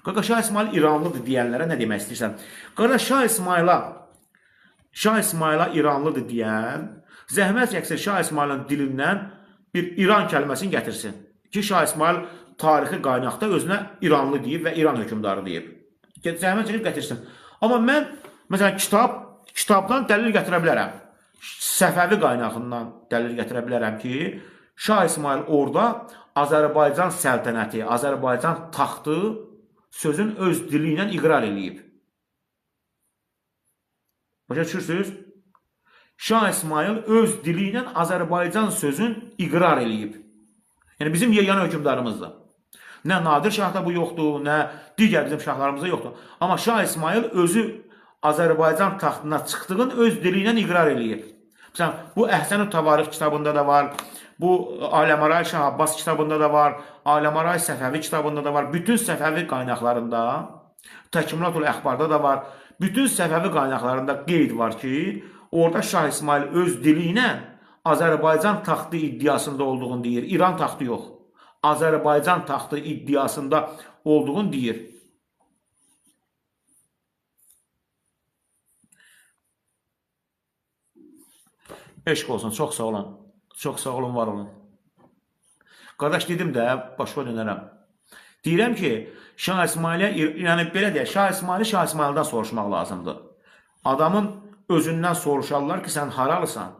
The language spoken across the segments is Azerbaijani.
Qaqa Şah İsmail İranlıdır deyənlərə nə demək istəyirsən? Qaqa Şah İsmaila İranlıdır deyən zəhmət çəksin Şah İsmailin dilindən bir İran kəlməsini gətirsin. Ki Şah İsmail tarixi qaynaqda özünə İranlı deyib və İran hökmdarı deyib. Zəhmət çəkib gətirsin. Amma mən məsələn kitabdan dəlil gətirə bilərəm. Səfəvi qaynağından dəlil gətirə bilərəm ki, Şah İsmail orada Azərbaycan səltənəti, Azərbaycan taxtı sözün öz dili ilə iqrar eləyib. Başa düşürsünüz? Şah İsmail öz dili ilə Azərbaycan sözün iqrar eləyib. Yəni bizim yeganə hökmdarımızdır. Nə Nadir Şahda bu yoxdur, nə digər bizim şahlarımızda yoxdur. Amma Şah İsmail özü Azərbaycan taxtına çıxdığın öz dili ilə iqrar eləyib. Məsələn, bu Əhsən-ü Tavarix kitabında da var, bu Aləmaray Şah Abbas kitabında da var, Aləmaray Səfəvi kitabında da var, bütün Səfəvi qaynaqlarında, Təkmilatul Əxbarda da var, bütün Səfəvi qaynaqlarında qeyd var ki, orada Şah İsmail öz dili ilə Azərbaycan taxtı iddiasında olduğunu deyir. İran taxtı yox. Azərbaycan taxtı iddiasında olduğunu deyir. Eşq olsun, çox sağ olun. Çox sağ olun, var olun. Qardaş dedim də, başqa dönərəm. Deyirəm ki, Şah İsmail'e, yəni belə deyək, Şah İsmail'dən soruşmaq lazımdır. Adamın özündən soruşarlar ki, sən haralısan?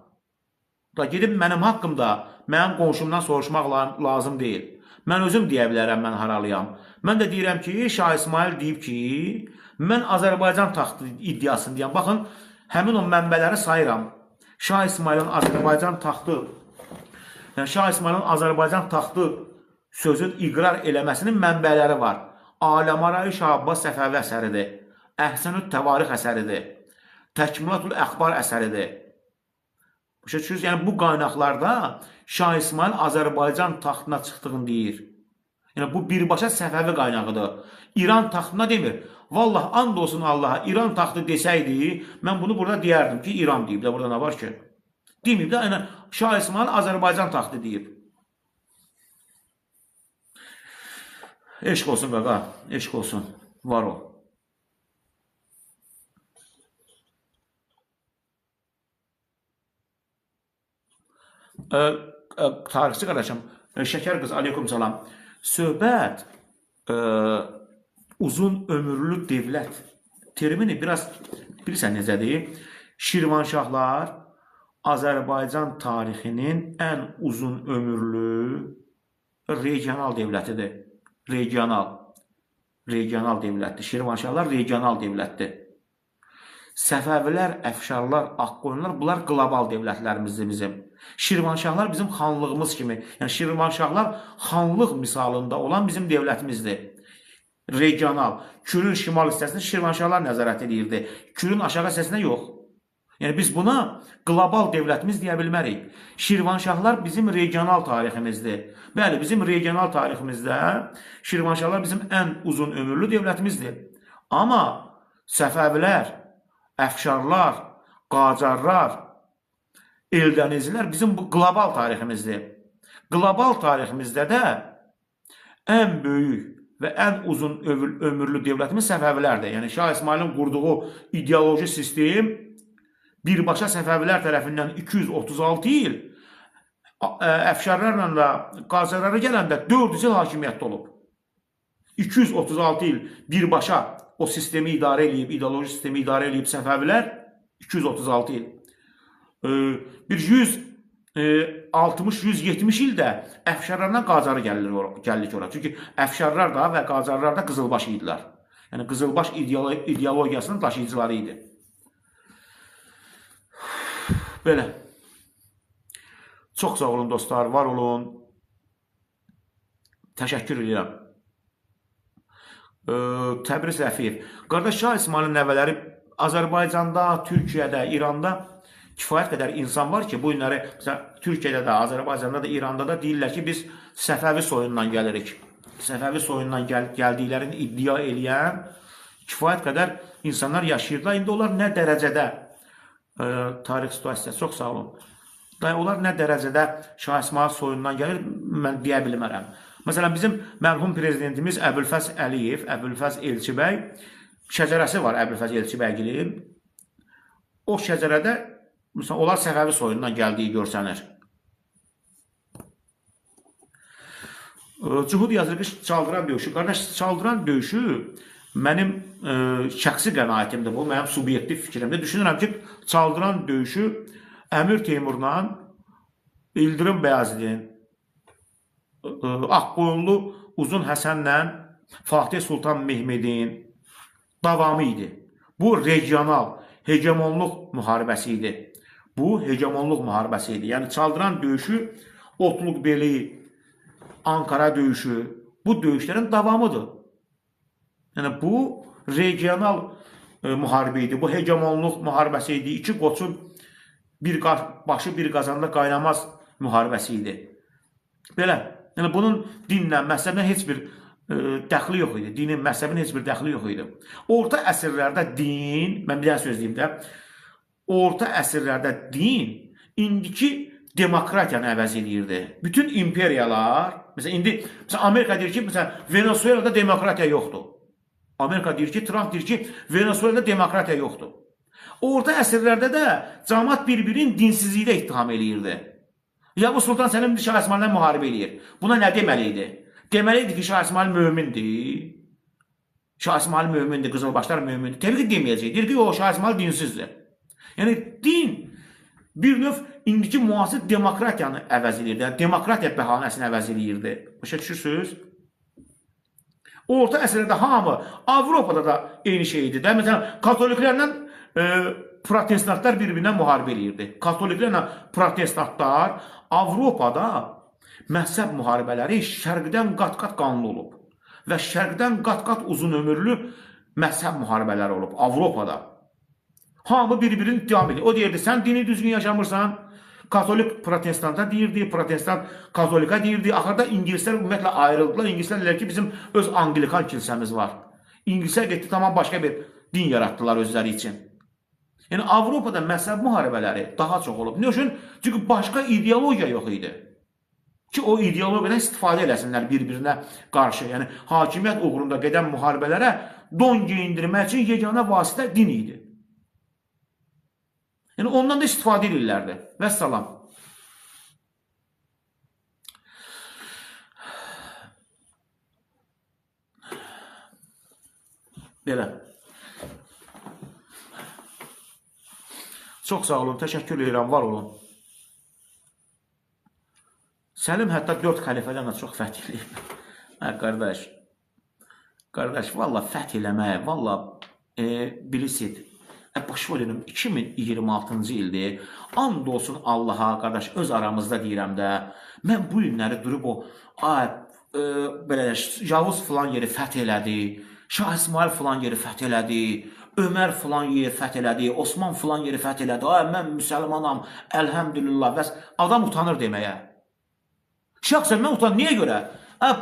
Da gedib mənim haqqımda, mənim qonşumdan soruşmaq lazım deyil. Mən özüm deyə bilərəm, mən haralıyam. Mən də deyirəm ki, Şah İsmail deyib ki, mən Azərbaycan taxtı iddiasını deyəm. Baxın, həmin o mənbələri sayıram. Şah İsmail'in Azərbaycan taxtı, yəni Şah İsmail'in Azərbaycan taxtı sözün iqrar eləməsinin mənbələri var. Aləmaray Şah Abbas Səfəvi əsəridir. Əhsən-ü Təvarix əsəridir. Təkmilatul Əxbar əsəridir. Başa düşürsünüz? Yəni bu qaynaqlarda Şah İsmail Azərbaycan taxtına çıxdığını deyir. Yəni bu birbaşa Səfəvi qaynağıdır. İran taxtına demir. Vallah and olsun Allaha, İran taxtı desəydi, mən bunu burada deyərdim ki, İran deyib də, burada nə var ki? Deməyib də, yəni Şah İsmail Azərbaycan taxtı deyib. Eşq olsun qaqa, eşq olsun, var o. Tarixçi qardaşım, Şəkər qız, aleykum salam. Söhbət uzun ömürlü devlət termini biraz bilirsən necədir? Şirvanşahlar Azərbaycan tarixinin ən uzun ömürlü regional devlətidir. Regional devlətdir. Şirvanşahlar regional devlətdir. Səfəvilər, Əfşarlar, Ağqoyunlar, bunlar qlobal devlətlərimizdir bizim. Şirvanşahlar bizim xanlığımız kimi, yəni Şirvanşahlar xanlıq misalında olan bizim devlətimizdir. Regional. Kürün şimal hissəsində Şirvanşahlar nəzarət edirdi. Kürün aşağı hissəsində yox. Yəni biz buna qlobal devlətimiz deyə bilmərik. Şirvanşahlar bizim regional tariximizdir. Bəli, bizim regional tariximizdə Şirvanşahlar bizim ən uzun ömürlü devlətimizdir. Amma Səfəvilər, Əfşarlar, Qacarlar, Eldənizlər bizim bu qlobal tariximizdir. Qlobal tariximizdə də ən böyük və ən uzun ömürlü devlətimiz Səfəvilərdir. Yəni Şah İsmailin qurduğu ideoloji sistem birbaşa Səfəvilər tərəfindən 236 il, Əfşarlarla da Qacarlara gələndə 400 il hakimiyyətdə olub. 236 il birbaşa o sistemi idarə eləyib, ideoloji sistemi idarə eləyib Səfəvilər 236 il. Bir 160-170 ildə Əfşarlarla Qacarı gəldik ora. Çünki Əfşarlar da və Qacarlar da qızılbaş idilər. Yəni qızılbaş ideologiyasının daşıyıcıları idi. Belə. Çox sağ olun dostlar, var olun. Təşəkkür edirəm. Təbriz Rəfiyev. Qardaş Şah İsmailin nəvələri Azərbaycanda, Türkiyədə, İranda kifayət qədər insan var ki, bu günləri Türkiyədə də, Azərbaycanda da, İranda da deyirlər ki, biz Səfəvi soyundan gəlirik. Səfəvi soyundan gəldiklərini iddia eləyən kifayət qədər insanlar yaşayırlar. İndi onlar nə dərəcədə tarix situasiyası, çox sağ olun. Onlar nə dərəcədə Şah İsmail soyundan gəlir, mən deyə bilmərəm. Məsələn, bizim mərhum prezidentimiz Əbülfəz Əliyev, Əbülfəz Elçibəy şəcərəsi var, Əbülfəz Elçibəygilin. O şəcərədə, məsələn, onlar Səfəvi soyundan gəldiyi görsənir. Cuhud yazır ki, Çaldıran döyüşü. Qardaş, Çaldıran döyüşü mənim şəxsi qənaətimdir bu, mənim subyektiv fikrimdir. Düşünürəm ki, Çaldıran döyüşü Əmir Teymurla İldırım Bəyazidin, Ağqoyunlu Uzun Həsənlə Fatih Sultan Mehmedin davamı idi. Bu regional, hegemonluq müharibəsi idi. Bu hegemonluq müharibəsi idi. Yəni Çaldıran döyüşü, Otluqbeli, Ankara döyüşü, bu döyüşlərin davamıdır. Yəni bu regional müharibə idi. Bu hegemonluq müharibəsi idi. İki qoçun başı bir qazanda qaynamaz müharibəsi idi. Belə. Yəni bunun dinlə, məzhəblə heç bir dəxli yox idi. Dinin, məzhəbin heç bir dəxli yox idi. Orta əsrlərdə din, mən bir dənə söz deyim də, orta əsrlərdə din indiki demokratiyanı əvəz edirdi. Bütün imperiyalar, məsələn, indi Amerika deyir ki, məsələn, Venezuelada demokratiya yoxdur. Amerika deyir ki, Trump deyir ki, Venezuelada demokratiya yoxdur. Orta əsrlərdə də cəmaət bir-birinin dinsizliyində ittiham eləyirdi. Yavuz Sultan Səlim Şah İsmaillə müharibə eləyir. Buna nə deməli idi? Deməli idi ki, Şah İsmail mömindir. Şah İsmail mömindir, Qızılbaşlar mömindir. Təbii ki, deməyəcək. Deyir ki, o Şah İsmail dinsizdir. Yəni, din bir növ indiki müasir demokratiyanı əvəz edirdi. Yəni, demokratiya bəhanəsini əvəz edirdi. Başa düşürsünüz? Orta əsrlərdə hamı, Avropada da eyni şeydir. Məsələn, katoliklərlə protestantlar bir-birindən müharibə edirdi. Katoliklərlə protestantlar Avropada məzhəb müharibələri şərqdən qat-qat qanlı olub və şərqdən qat-qat uzun ömürlü məzhəb müharibələri olub Avropada. Hamı bir-birini ittiham edir. O deyirdi, sən dini düzgün yaşamırsan, Katolik protestanta deyirdi, protestant katolika deyirdi. Axırda İngilislər ümumiyyətlə ayrıldılar. İngilislər deyirlər ki, bizim öz Anglikan kilsəmiz var. İngilislər getdi, tamam başqa bir din yaratdılar özləri üçün. Yəni, Avropada məzhəb müharibələri daha çox olub. Ne üçün? Çünki başqa ideologiya yox idi. Ki, o ideologiyadan istifadə eləsinlər bir-birinə qarşı. Yəni, hakimiyyət uğrunda gedən müharibələrə don geyindirmək üçün yeganə vasitə din idi. Yəni, ondan da istifadə edirlərdi. Vəssalam. Belə. Çox sağ olun, təşəkkür edirəm, var olun. Səlim hətta 4 xəlifədən də çox fəth eləyib. Hə, qardaş. Qardaş, valla fəth eləmək, valla bilirsiniz. Başa verin, 2026-cı ildir. And olsun Allaha, qardaş, öz aramızda deyirəm də. Mən bu günləri durub o, Yavuz filan yeri fəth elədi, Şah İsmail filan yeri fəth elədi, Ömər filan yeri fəth elədi, Osman filan yeri fəth elədi. Mən müsəlmanam, əlhəmdülillah. Adam utanır deməyə. Şəxsən mən utanır. Niyə görə?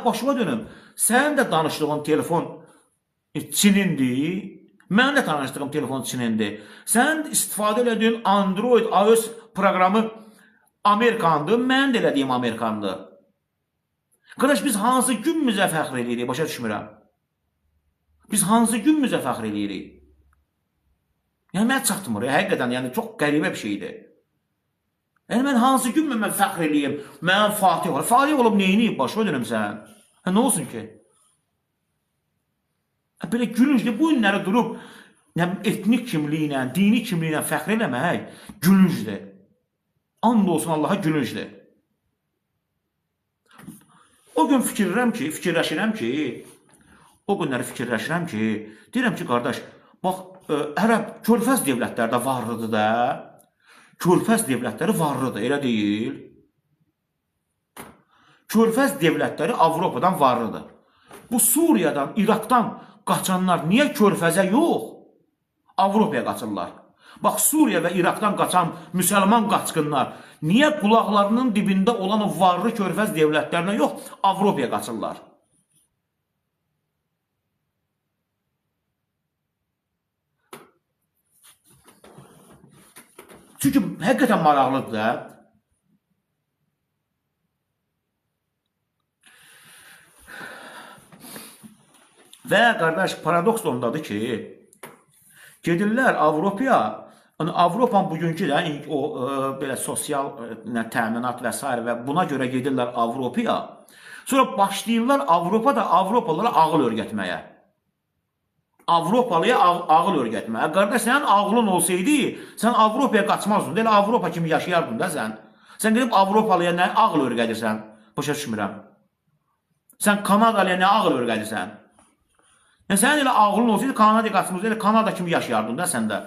Başıma dönüm. Sənin də danışdığın telefon Çinindir. Mənim də tanışdığım telefon Çinindir. Sən istifadə elədiyin Android, iOS proqramı Amerikandır. Mənim də elədiyim Amerikandır. Qardaş, biz hansı günümüzə fəxr edirik? Başa düşmürəm. Biz hansı günümüzə fəxr edirik? Yəni, mən çatmır. Həqiqətən, yəni, çox qəribə bir şeydir. Yəni, mən hansı gün mən fəxr edeyim? Mənim Fatih olub. Fatih olub neyini? Başa dönüm sən. Nə olsun ki? Belə gülüncdür. Bu günləri durub etnik kimliklə, dini kimliklə fəxr eləmək gülüncdür. And olsun Allaha gülüncdür. O gün fikirləşirəm ki, o günləri fikirləşirəm ki, deyirəm ki, qardaş, bax, ərəb körfəz devlətlərdə varlıdır da, körfəz devlətləri varlıdır, elə deyil. Körfəz devlətləri Avropadan varlıdır. Bu Suriyadan, İraqdan qaçanlar niyə körfəzə yox, Avropaya qaçırlar? Bax, Suriya və İraqdan qaçan müsəlman qaçqınlar niyə qulaqlarının dibində olan o varlı körfəz devlətlərinə yox, Avropaya qaçırlar? Çünki həqiqətən maraqlıdır da. Və qardaş, paradoks ondadır ki, gedirlər Avropaya, Avropanın bugünkü də o belə sosial təminat və s. və buna görə gedirlər Avropaya. Sonra başlayırlar Avropada Avropalılara ağıl öyrətməyə. Avropalıya ağıl öyrətməyə. Qardaş, sənin ağlın olsaydı, sən Avropaya qaçmazdın. Elə Avropa kimi yaşayardın da sən. Sən gedib Avropalıya nə ağıl öyrədirsən? Başa düşmürəm. Sən Kanadalıya nə ağıl öyrədirsən? Yəni, sənin elə ağlın olsaydı, Kanadaya qaçmazdın. Elə Kanada kimi yaşayardın da sən də.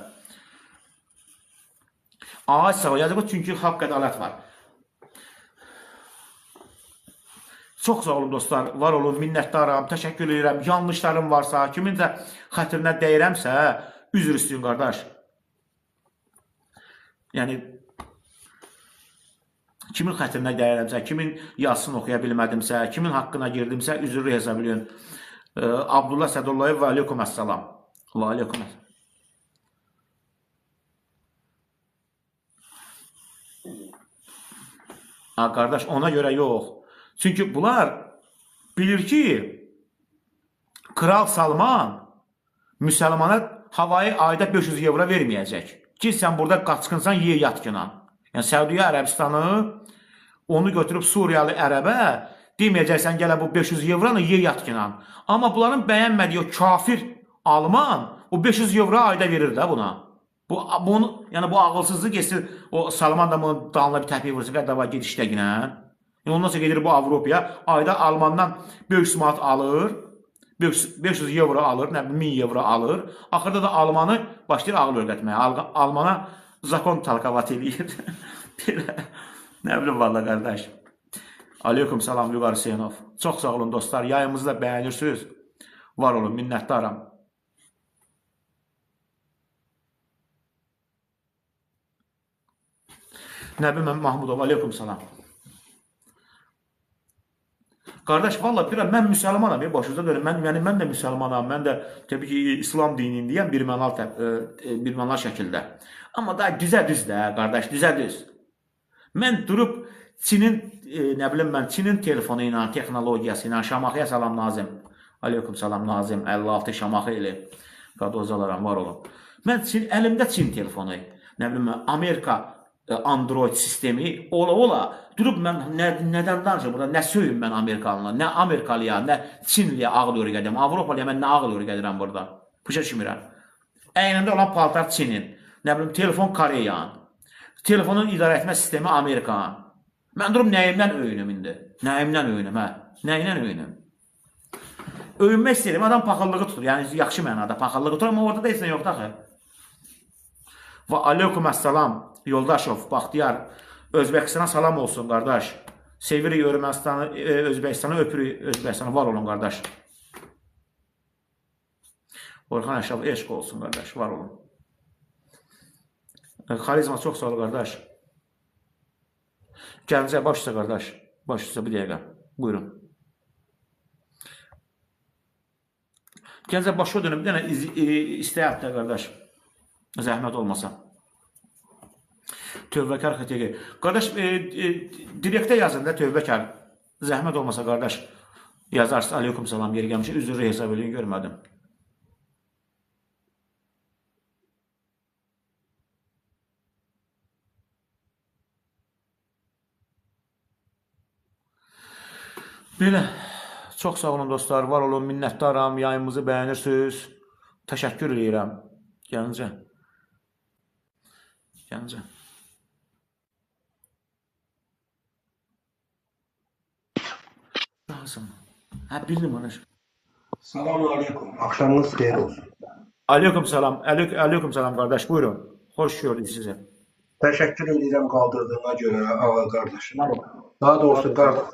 Ağac sağ yazıq, çünki haqq ədalət var. Çox sağ olun dostlar, var olun, minnətdaram, təşəkkür edirəm. Yanlışlarım varsa, kimincə xətrinə deyirəmsə, üzr istəyin qardaş. Yəni, kimin xətrinə deyirəmsə, kimin yazısını oxuya bilmədimsə, kimin haqqına girdimsə, üzrlü hesab edin. Abdullah Sədullayev, və aleykum əssalam. Və aleykum əssalam. Qardaş, ona görə yox. Çünki bunlar bilir ki, Kral Salman müsəlmana havayı ayda 500 euro verməyəcək. Ki, sən burada qaçqınsan, ye yatqınan. Yəni, Səudiyyə Ərəbistanı onu götürüb Suriyalı ərəbə deməyəcəksən, gələ bu 500 euronı ye yatqınan. Amma bunların bəyənmədiyi o kafir Alman o 500 euro ayda verir də buna. Yəni, bu ağılsızlıq geçsin, o Salman da bunu dalına bir təpiy vursun, qədava gediş dəqinən. Ondan sonra gedir bu Avropaya, ayda Almandan 500 manat alır, 500 euro alır, 1000 euro alır. Axırda da Almanı başlayır ağıl öyrətməyə. Almana zakon talqavat edir. Nə bilim valla qardaş. Aleykum salam Vüqar Hüseynov. Çox sağ olun dostlar, yayımızı da bəyənirsiniz. Var olun, minnətdaram. Nəbi Mahmudov, aleykum salam. Qardaş, valla mən müsəlmanam, başınıza dönüm. Mən də müsəlmanam, mən də təbii ki, İslam dinindəyəm bir mənal şəkildə. Amma da düz də, qardaş, düz. Mən durub Çinin, nə bilim mən, Çinin telefonu ilə, texnologiyası ilə, Şamaxıya salam Nazim. Aleykum salam Nazim, 56 Şamaxı ili. Qadozalarım, var olun. Mən əlimdə Çin telefonu, nə bilim mən, Amerika Android sistemi ola durub mən nədən danışım burada, nə söyüm mən Amerikalıya, nə Amerikalıya, nə Çinliyə ağıl öyrədirəm, Avropalıya mən nə ağıl öyrədirəm burada, başa düşmürəm. Əynində olan paltar Çinin, nə bilim telefon Koreyan, telefonun idarə etmə sistemi Amerikan. Mən durub nəyimdən öyünüm indi, nəyimdən öyünüm, nəyimdən öyünüm. Öyünmək istəyirəm, adam paxıllığı tutur, yəni yaxşı mənada paxıllığı tutur, amma orada da heç nə yoxdur axı. Və aleykum əssalam. Yoldaşov, Baxtiyar, Özbəkistana salam olsun, qardaş. Sevirik Ermənistanı, Özbəkistanı, öpürük Özbəkistanı, var olun, qardaş. Orxan Əşraf, eşq olsun, qardaş, var olun. Xarizma, çox sağ ol, qardaş. Gəncə, baş üstə, qardaş. Baş üstə, bir dəqiqə. Buyurun. Gəncə, başa dönüm, bir dənə istəyət də, qardaş. Zəhmət olmasa. Tövbəkar xətəqi. Qardaş, direktə yazın da tövbəkar. Zəhmət olmasa, qardaş, yazarsınız. Aleykum salam, yeri gəlmişə. Üzrlü hesab edin, görmədim. Belə, çox sağ olun dostlar, var olun, minnətdaram, yayımızı bəyənirsiniz. Təşəkkür edirəm. Gəncə. Bildim onu. Selamun aleyküm. Akşamınız xeyir olsun. Aleyküm salam. Aleyküm salam qardaş. Buyurun. Hoş gördük sizi. Təşəkkür edirəm qaldırdığına görə ağa qardaşım. Daha doğrusu qardaş,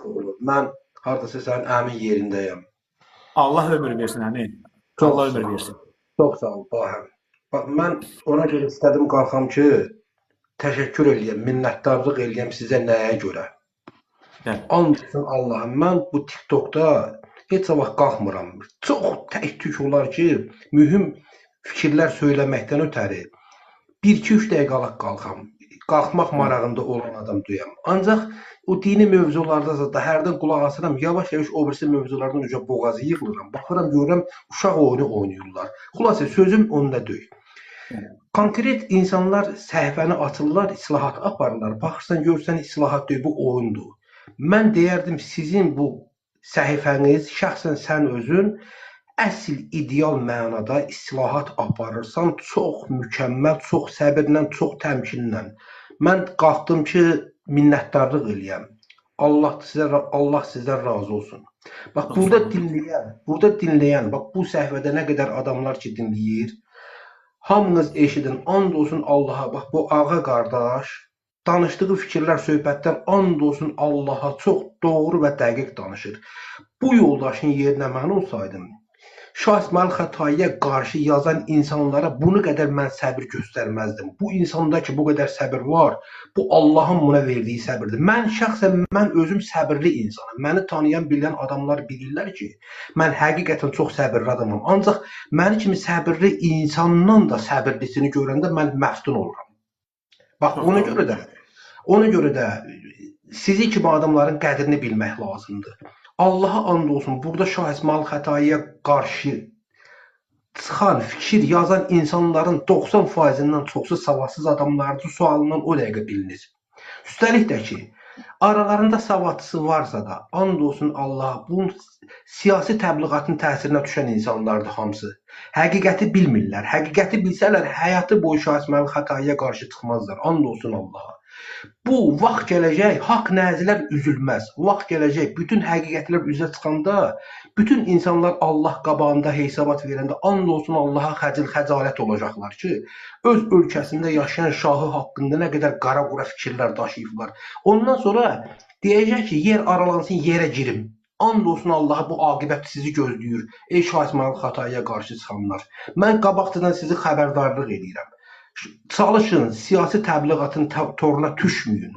mən hardasa sənin əmin yerindəyəm. Allah ömür versin əmin. Allah ömür versin. Çox sağ ol, bahəm. Bax, mən ona görə istədim qalxam ki, təşəkkür eləyəm, minnətdarlıq eləyəm sizə nəyə görə. Anlasın Allahım, mən bu TikTokda heç vaxt qalxmıram. Çox tək-tük olar ki, mühüm fikirlər söyləməkdən ötəri 1-2-3 dəqiqəlıq qalxam. qalxmaq marağında olan adam deyəm. Ancaq o dini mövzularda da hərdən qulaq asıram, yavaş-yavaş o birisi mövzulardan uca boğazı yığılıram. Baxıram, görürəm uşaq oyunu oynayırlar. Xülasə sözüm onda deyil. Konkret insanlar səhifəni açırlar, islahat aparırlar. Baxırsan, görürsən islahat deyil, bu oyundur. Mən deyərdim, sizin bu səhifəniz, şəxsən sən özün əsl ideal mənada islahat aparırsan, çox mükəmməl, çox səbirlə, çox təmkinlə. Mən qalxdım ki, minnətdarlıq eləyəm. Allah sizdən razı olsun. Bax, burada dinləyən, bax, bu səhifədə nə qədər adamlar ki, dinləyir, hamınız eşidin, and olsun Allaha, bax, bu ağa qardaş, danışdığı fikirlər, söhbətlər and olsun Allaha çox doğru və dəqiq danışır. Bu yoldaşın yerinə mən olsaydım, Şah İsmail Xətaiyə qarşı yazan insanlara bunu qədər mən səbir göstərməzdim. Bu insanda ki, bu qədər səbir var, bu Allahın buna verdiyi səbirdir. Mən şəxsən, mən özüm səbirli insanım. Məni tanıyan, bilən adamlar bilirlər ki, mən həqiqətən çox səbirli adamam. Ancaq məni kimi səbirli insandan da səbirlisini görəndə mən məftun oluram. Bax, ona görə də sizi kimi adamların qədrini bilmək lazımdır. Allaha and olsun, burada Şah İsmail Xətaiyə qarşı çıxan, fikir yazan insanların 90%-dən çoxsu savadsız adamlardır, sualından o dəqiqə bilinir. Üstəlik də ki, aralarında savadlısı varsa da, and olsun Allaha, bu siyasi təbliğatın təsirinə düşən insanlardır hamısı. Həqiqəti bilmirlər, həqiqəti bilsələr, həyatı boyu Şah İsmail Xətaiyə qarşı çıxmazlar, and olsun Allaha. Bu vaxt gələcək, haqq nəzilər üzülməz. Vaxt gələcək, bütün həqiqətlər üzə çıxanda, bütün insanlar Allah qabağında hesabat verəndə and olsun Allaha xəcalət olacaqlar ki, öz ölkəsində yaşayan şahı haqqında nə qədər qara-qura fikirlər daşıyıblar. Ondan sonra deyəcək ki, yer aralansın, yerə girim. And olsun Allaha, bu aqibət sizi gözləyir. Ey Şah İsmail Xətaiyə qarşı çıxanlar. Mən qabaqcadan sizi xəbərdarlıq edirəm. Çalışın, siyasi təbliğatın toruna düşməyin.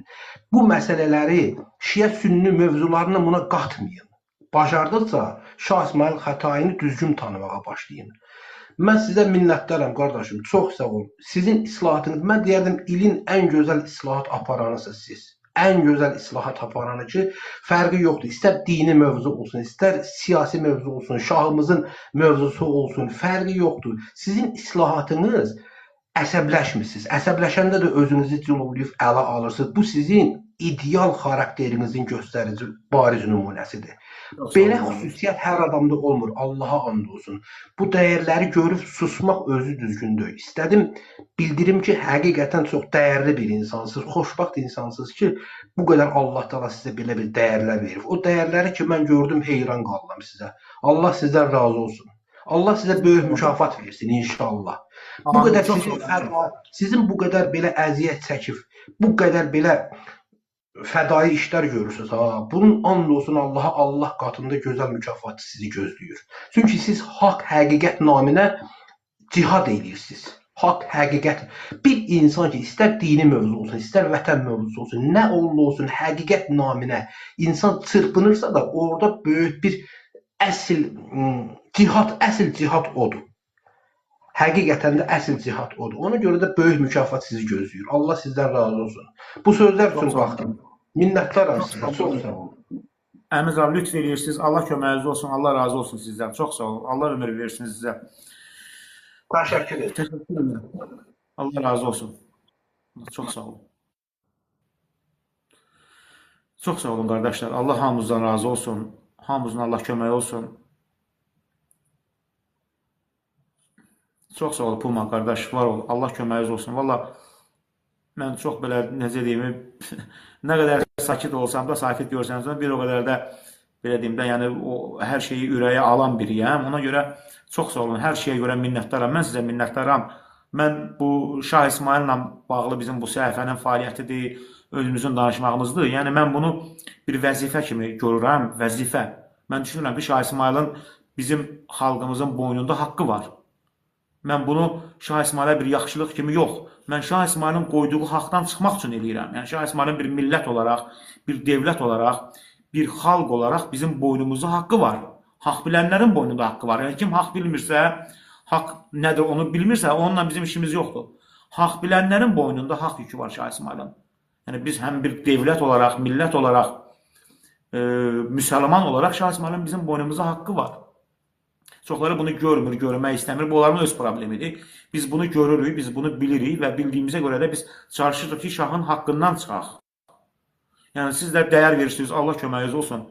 Bu məsələləri şiə-sünni mövzularına buna qatmayın. Bacardıqca Şah İsmail Xətaini düzgün tanımağa başlayın. Mən sizə minnətdaram, qardaşım, çox sağ olun. Sizin islahatınız, mən deyərdim, ilin ən gözəl islahat aparanısınız siz. Ən gözəl islahat aparanı ki, fərqi yoxdur. İstər dini mövzu olsun, istər siyasi mövzu olsun, şahımızın mövzusu olsun, fərqi yoxdur. Sizin islahatınız əsəbləşmirsiniz. Əsəbləşəndə də özünüzü cilovlayıb ələ alırsınız. Bu sizin ideal xarakterinizin göstərici bariz nümunəsidir. Belə xüsusiyyət hər adamda olmur. Allaha and olsun. Bu dəyərləri görüb susmaq özü düzgün deyil. İstədim bildirim ki, həqiqətən çox dəyərli bir insansınız, xoşbaxt insansınız ki, bu qədər Allah Taala sizə belə bir dəyərlər verir. O dəyərləri ki, mən gördüm, heyran qaldım sizə. Allah sizdən razı olsun. Allah sizə böyük mükafat versin inşallah. Bu qədər sizin bu qədər belə əziyyət çəkib, bu qədər belə fədai işlər görürsünüz. Bunun and olsun Allaha, Allah qatında gözəl mükafatı sizi gözləyir. Çünki siz haqq, həqiqət naminə cihad edirsiniz. Haqq, həqiqət. Bir insan ki, istər dini mövzu olsun, istər vətən mövzusu olsun, nə olsun, həqiqət naminə insan çırpınırsa da orada böyük bir əsl cihad odur. Həqiqətən də əsl cihad odur. Ona görə də böyük mükafat sizi gözləyir. Allah sizdən razı olsun. Bu sözlər üçün baxdım. Minnətdaram sizə. Çox sağ olun. Əmiz abi, lütf edirsiniz. Allah köməyiniz olsun. Allah razı olsun sizdən. Çox sağ olun. Allah ömür versin sizə. Təşəkkür ederim. Təşəkkür ederim. Allah razı olsun. Çox sağ olun. Çox sağ olun qardaşlar. Allah hamımızdan razı olsun. Hamımızın Allah köməyi olsun. Çox sağ ol Puma qardaş, var ol. Allah köməyiniz olsun. Valla mən çox belə necə deyim, nə qədər sakit olsam da, sakit görsəniz də bir o qədər də belə deyim də, yəni o hər şeyi ürəyə alan biriyəm. Ona görə çox sağ olun. Hər şeyə görə minnətdaram. Mən sizə minnətdaram. Mən bu Şah İsmail'lə bağlı bizim bu səhifənin fəaliyyətidir, özümüzün danışmağımızdır. Yəni mən bunu bir vəzifə kimi görürəm, vəzifə. Mən düşünürəm ki, Şah İsmail'in bizim xalqımızın boynunda haqqı var. Mən bunu Şah İsmail'ə bir yaxşılıq kimi yox, mən Şah İsmail'in qoyduğu haqdan çıxmaq üçün eləyirəm. Yəni Şah İsmail'in bir millət olaraq, bir devlət olaraq, bir xalq olaraq bizim boynumuzda haqqı var. Haqq bilənlərin boynunda haqqı var. Yəni kim haqq bilmirsə, haqq nədir onu bilmirsə, onunla bizim işimiz yoxdur. Haqq bilənlərin boynunda haqq yükü var Şah İsmailin. Yəni biz həm bir devlət olaraq, millət olaraq, müsəlman olaraq Şah İsmailin bizim boynumuzda haqqı var. Çoxları bunu görmür, görmək istəmir. Bu onların öz problemidir. Biz bunu görürük, biz bunu bilirik və bildiyimizə görə də biz çalışırıq ki, şahın haqqından çıxaq. Yəni siz də dəyər verirsiniz, Allah köməyiniz olsun.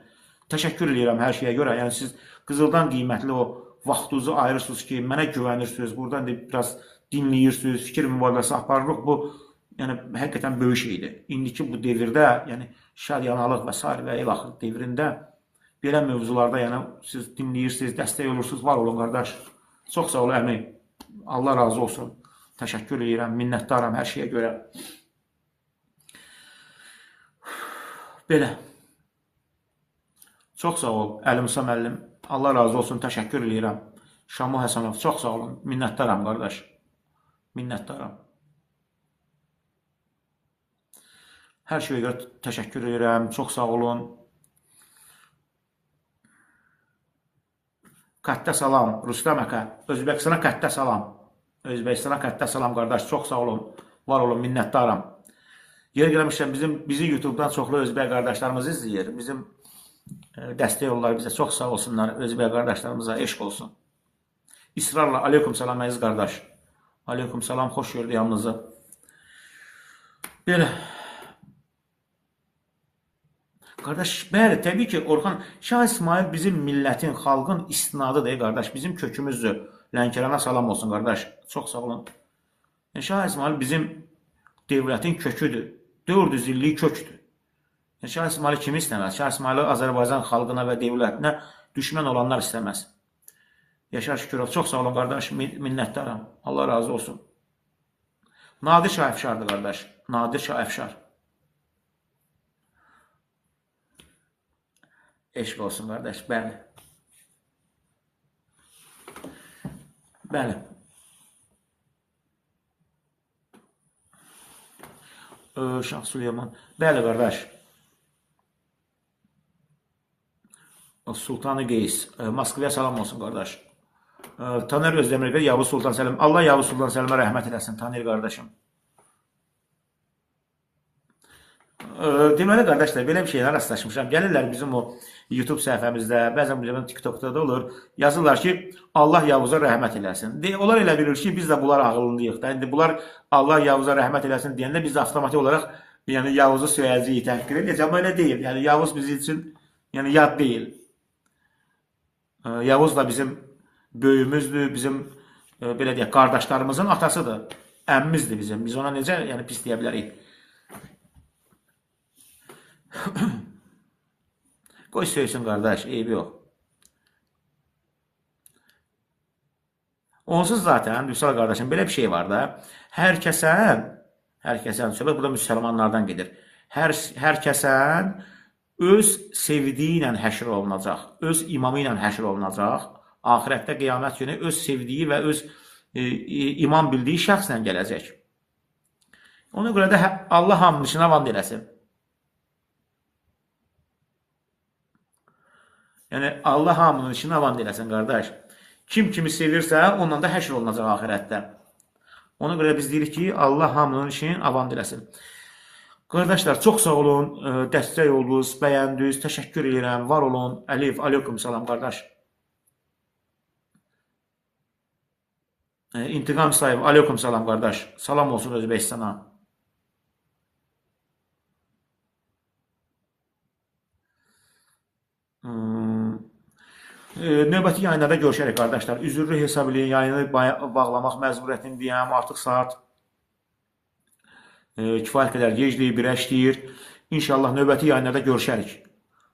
Təşəkkür edirəm hər şeyə görə. Yəni siz qızıldan qiymətli o vaxtınızı ayırırsınız ki, mənə güvənirsiniz, buradan biraz dinləyirsiniz, fikir mübadiləsi aparırıq. Bu yəni həqiqətən böyük şeydir. İndiki bu devirdə, yəni şadyanalıq və sair və il axır devrində belə mövzularda yəni siz dinləyirsiniz, dəstək olursunuz, var olun qardaş. Çox sağ olun əmi. Allah razı olsun. Təşəkkür edirəm, minnətdaram hər şeyə görə. Belə. Çox sağ ol Əli Musa müəllim. Allah razı olsun, təşəkkür edirəm. Şamu Həsənov, çox sağ olun. Minnətdaram qardaş. Minnətdaram. Hər şeyə görə təşəkkür edirəm. Çox sağ olun. Qətdə salam, Rüstəm Əkə. Özbəkistana qətdə salam. Özbəkistana qətdə salam qardaş. Çox sağ olun. Var olun, minnətdaram. Yer gəlmişəm, bizi YouTube-dan çoxlu özbək qardaşlarımız izləyir. Bizim dəstək yolları bizə çox sağ olsunlar. Özbək qardaşlarımıza eşq olsun. İsrarla, aleykum salam əziz qardaş. Aleykum salam, xoş gördük hamınızı. Belə. Qardaş, bəli, təbii ki, Orxan, Şah İsmail bizim millətin, xalqın istinadıdır, qardaş. Bizim kökümüzdür. Lənkərana salam olsun, qardaş. Çox sağ olun. Şah İsmail bizim devlətin köküdür. 400 illik kökdür. Şah İsmaili kimi istəməz? Şah İsmaili Azərbaycan xalqına və devlətinə düşmən olanlar istəməz. Yaşar Şükürov, çox sağ olun, qardaş. Minnətdaram. Allah razı olsun. Nadir Şah Əfşardır, qardaş. Nadir Şah Əfşar. Eşq olsun, qardaş. Bəli. Bəli. Şah Süleyman. Bəli, qardaş. Sultanı Qeys. Moskvaya salam olsun, qardaş. Taner Özdəmir, Yavuz Sultan Səlim. Allah Yavuz Sultan Səlimə rəhmət eləsin, Taner qardaşım. Deməli, qardaşlar, belə bir şeylə rastlaşmışam. Gəlirlər bizim o YouTube səhifəmizdə, bəzən bizim TikTokda da olur. Yazırlar ki, Allah Yavuza rəhmət eləsin. Onlar elə bilir ki, biz də bunlar ağıllıyıq da. İndi bunlar Allah Yavuza rəhmət eləsin deyəndə biz də avtomatik olaraq yəni Yavuzu söyləyəcəyik, təhqir edəcəyik. Amma elə deyil. Yəni Yavuz bizim üçün yəni yad deyil. Yavuz da bizim böyümüzdür, bizim belə deyək, qardaşlarımızın atasıdır. Əmmimizdir bizim. Biz ona necə yəni pis deyə bilərik? Qoy söysün, qardaş, eybi yox. Onsuz zaten, Vüsal qardaşım, belə bir şey var da, hər kəsən, söhbət burada müsəlmanlardan gedir, hər kəsən öz sevdiyi ilə həşr olunacaq, öz imamı ilə həşr olunacaq, axirətdə qiyamət günü öz sevdiyi və öz imam bildiyi şəxslə gələcək. Ona görə də Allah hamının işinə vand eləsin. Yəni, Allah hamının işini avand eləsin, qardaş. Kim kimi sevirsə, ondan da həşr olunacaq axirətdə. Ona görə biz deyirik ki, Allah hamının işini avand eləsin. Qardaşlar, çox sağ olun, dəstək oldunuz, bəyəndiniz, təşəkkür edirəm, var olun. Əliyev, aleykum salam, qardaş. İntiqam sahib, aleykum salam, qardaş. Salam olsun Özbəkistana. Növbəti yayınlarda görüşərək, qardaşlar. Üzürlü hesab eləyin, yayını bağlamaq məcburiyyətindəyəm. Artıq saat kifayət qədər gecdir, birəşdir. İnşallah növbəti yayınlarda görüşərik.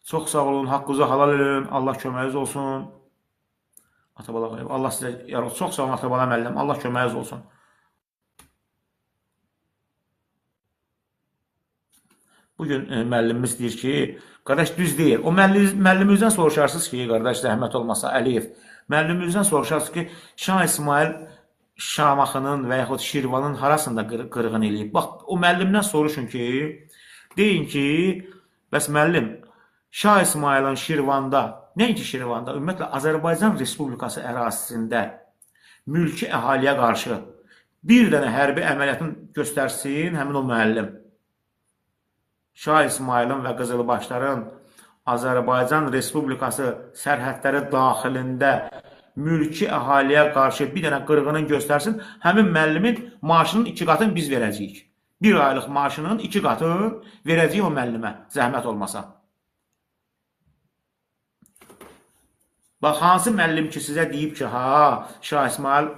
Çox sağ olun, haqqınızı halal edin. Allah köməyiniz olsun. Atabala qayıb. Allah sizə yar olsun. Çox sağ olun, Atabala müəllim. Allah köməyiniz olsun. Bugün müəllimimiz deyir ki, qardaş düz deyir. O müəllimimizdən soruşarsınız ki, qardaş zəhmət olmasa Əliyev, müəllimimizdən soruşarsınız ki, Şah İsmail Şamaxının və yaxud Şirvanın harasında qırğın eləyib. Bax, o müəllimdən soruşun ki, deyin ki, bəs müəllim, Şah İsmailin Şirvanda, nəinki Şirvanda, ümumiyyətlə Azərbaycan Respublikası ərazisində mülki əhaliyə qarşı bir dənə hərbi əməliyyatın göstərsin həmin o müəllim. Şah İsmailin və Qızılbaşların Azərbaycan Respublikası sərhədləri daxilində mülki əhaliyə qarşı bir dənə qırğının göstərsin, həmin müəllimin maaşının 2 qatını biz verəcəyik. 1 aylıq maaşının 2 qatını verəcəyik o müəllimə, zəhmət olmasa. Bax, hansı müəllim ki, sizə deyib ki, Şah İsmail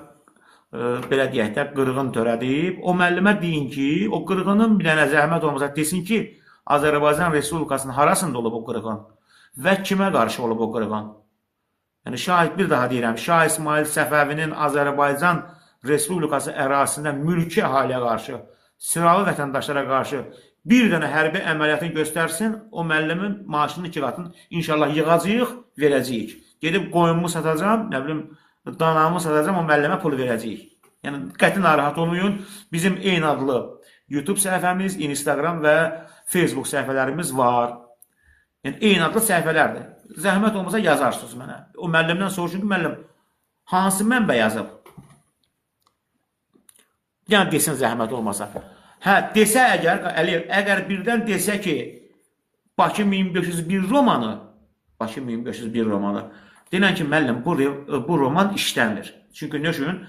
belə deyək də, qırğın törədib, o müəllimə deyin ki, o qırğının bir dənə zəhmət olmasa desin ki, Azərbaycan Respublikasının harasında olub o qırğın və kimə qarşı olub o qırğın? Yəni, şahid bir daha deyirəm, Şah İsmail Səfəvinin Azərbaycan Respublikası ərazisində mülki əhaliyə qarşı, sıralı vətəndaşlara qarşı bir dənə hərbi əməliyyatını göstərsin, o müəllimin maaşının 2 qatını inşallah yığacaq, verəcəyik. Gedib qoyunumu satacam, nə bilim, danamı satacam, o müəllimə pul verəcəyik. Yəni, qəti narahat olmayın. Bizim eyni adlı YouTube səhifəmiz, Instagram və Facebook səhifələrimiz var. Yəni, eyni adlı səhifələrdir. Zəhmət olmasa yazarsınız mənə. O müəllimdən soruşun ki, müəllim, hansı mənbə yazıb? Yəni, desin zəhmət olmasa. Hə, desə əgər birdən desə ki, Bakı 1501 romanı, denən ki, müəllim, bu roman işlənmir. Çünki nə üçün?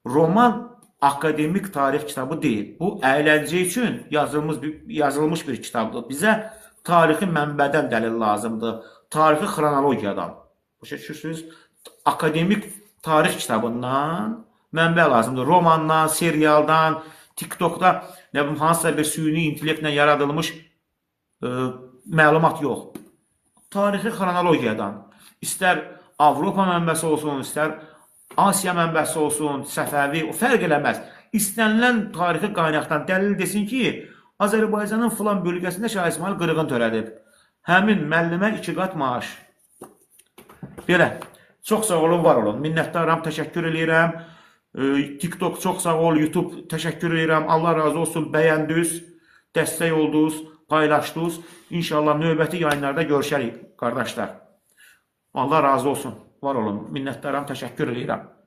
Roman akademik tarix kitabı deyil. Bu, əyləncə üçün yazılmış bir kitabdır. Bizə tarixi mənbədən dəlil lazımdır. Tarixi xronologiyadan. Başa düşürsünüz? Akademik tarix kitabından mənbə lazımdır. Romandan, serialdan, TikTokda hansısa bir süni intellektlə yaradılmış məlumat yox. Tarixi xronologiyadan. İstər Avropa mənbəsi olsun, istər Asiya mənbəsi olsun, Səfəvi, o fərq eləməz. İstənilən tarixi qaynaqdan dəlil desin ki, Azərbaycanın filan bölgəsində Şah İsmail qırğın törədib. Həmin müəllimə 2 qat maaş. Belə, çox sağ olun, var olun. Minnətdaram, təşəkkür edirəm. TikTok çox sağ ol, YouTube təşəkkür edirəm. Allah razı olsun, bəyəndiniz, dəstək oldunuz, paylaşdınız. İnşallah növbəti yayınlarda görüşərik, qardaşlar. Allah razı olsun, var olun. Minnətdaram, təşəkkür edirəm.